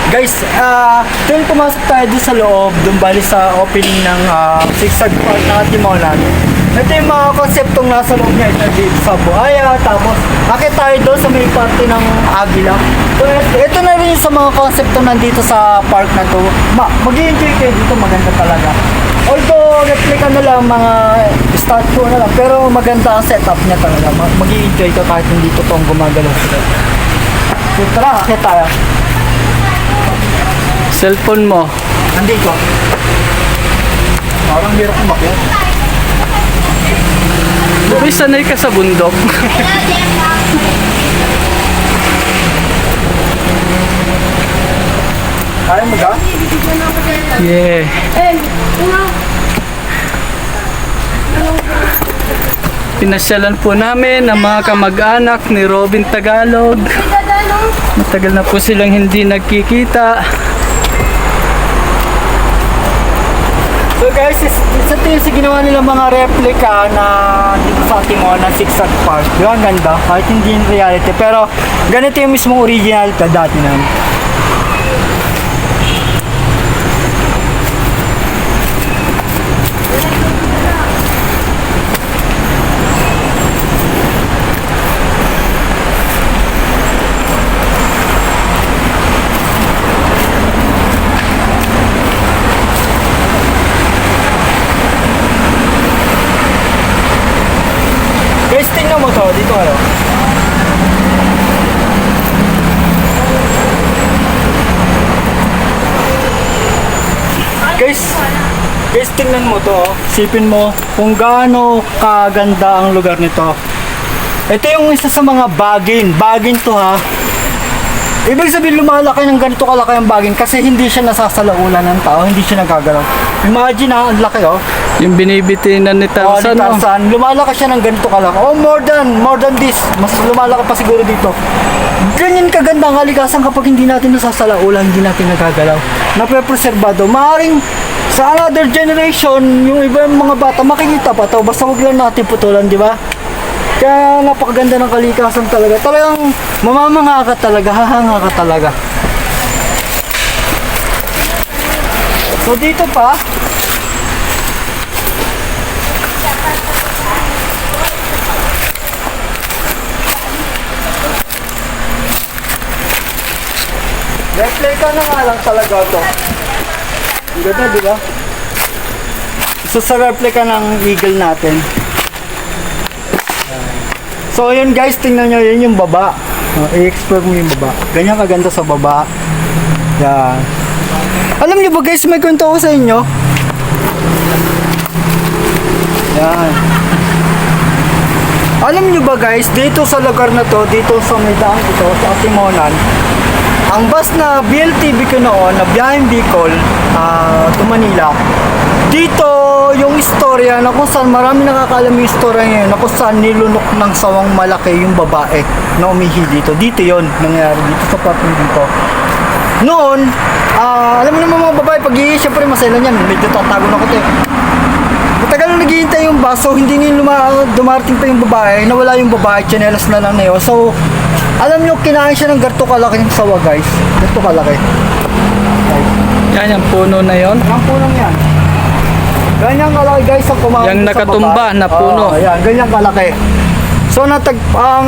Guys, tuwing pumasok tayo doon sa loob, doon bali sa opening ng Zigzag Park ng Atimonan. Ito yung mga konseptong nasa loob niya. Ito dito sa Buhaya, tapos akit tayo doon sa may parte ng Agila. So, ito na rin sa mga konseptong nandito sa park na to. Mag-i-enjoy kayo dito, maganda talaga. Although, replica na lang, mga statue na lang, pero maganda ang setup niya talaga. Mag-i-enjoy ka kahit hindi totoong gumagalaw sila. So, tara, akit tayo. Cellphone mo. Nandito. Parang hirap umakyat. Uy, sanay ka sa bundok. Kaya mo ga? Yeah. Pinasyalan po namin ang mga kamag-anak ni Robin Tagalog. Matagal na po silang hindi nagkikita. So guys, isa ito yung ginawa nilang mga replica na dito sa Atimonan ng Zigzag Park. Yung ang ganda, kahit hindi in reality. Pero ganito yung mismong original ka dati na. Guys, tingnan mo to, dito ano. Guys, tingnan mo to. Sipin mo kung gaano kaganda ang lugar nito. Ito yung isa sa mga bagin to ha. Ibig sabihin lumalaki ng ganito kalaki ang bagin kasi hindi siya nasasalaulan ng tao, hindi siya nagagalaw. Imagine ha, ang laki oh. Yung binibitinan ni Tarzan. Ni Tarzan, lumalaki siya ng ganito kalaki. Oh, more than this. Mas lumalaki pa siguro dito. Ganyan kaganda ang kalikasan kapag hindi natin nasasalaulan, hindi natin nagagalaw. Naprepreserbado. Maaaring sa another generation, yung iba yung mga bata makikita pa to. Basta wag lang natin putulan, di ba? Kaya napakaganda ng kalikasan talaga. Talagang mamamanga ka talaga, hahanga ka talaga. So dito pa, replica na nga lang talaga to. Ang ganda, di ba? So sa replica ng eagle natin. So yun guys, tingnan nyo, yun yung baba. I-explore mo yung baba. Ganyan kaganda sa baba. Yan. Alam nyo ba guys, may kwento ko sa inyo. Yan. Alam nyo ba guys, dito sa lugar na to, dito sa may daan ito, sa Atimonan, ang bus na BLTV ko noon, na biyaheng Bicol to Manila, dito yung istorya na kung saan marami nakakalam yung istorya ngayon na kung saan nilunok ng sawang malaki yung babae na umihi dito. Dito yon nangyari dito sa parting dito. Noon, alam mo naman mga babae, pag-ihi, syempre masela niyan, medyo tatago na ko ito. Matagal na naghihintay yung bus, so hindi ngayon dumarating pa yung babae, nawala yung babae, tsinelas na lang na yun. So, alam nyo, kinain siya ng ganito kalaki ng sawa guys. Ganito kalaki. Yan, yung puno na yon. Ang punong yan. Ganyan kalaki guys ang kumain Yung nakatumba na puno. Ayan, ganyan kalaki. So ang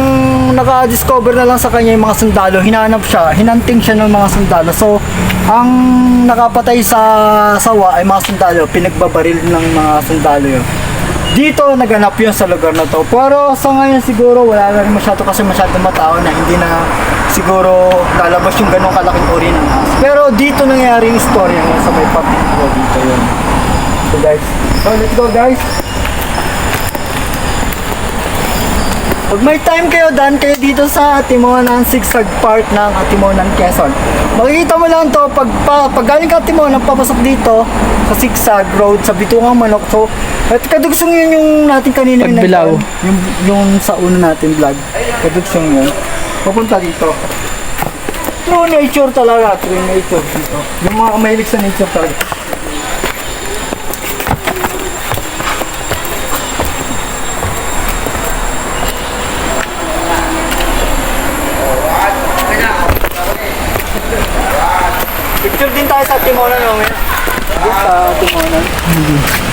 naka-discover na lang sa kanya yung mga sundalo, hinanap siya, hinanting siya ng mga sundalo. So ang nakapatay sa sawa ay mga sundalo, pinagbabaril ng mga sundalo yun. Dito naganap yun sa lugar na to. Pero sa ngayon siguro wala na rin masyado kasi masyado matao na hindi na siguro lalabas yung ganong kalaking uri ng ahas. Pero dito nangyari yung story nga sa may pagpipilo dito yun. So guys, so let's go guys. Pag may time kayo, daan kayo dito sa Atimonan Zigzag Park ng Atimonan, Quezon. Makikita mo lang to pag galing ka Atimonan, papasok dito sa Zigzag Road sa Bitungang Manok. So, at kadugsong yun yung natin kanina Pagbilaw. yung sa una natin vlog. Kadugsong yun. Pupunta dito. True nature talaga, true nature dito. Yung mga mahilig sa nature talaga. Picture din tayo sa Timonan mamaya. Sa Timonan.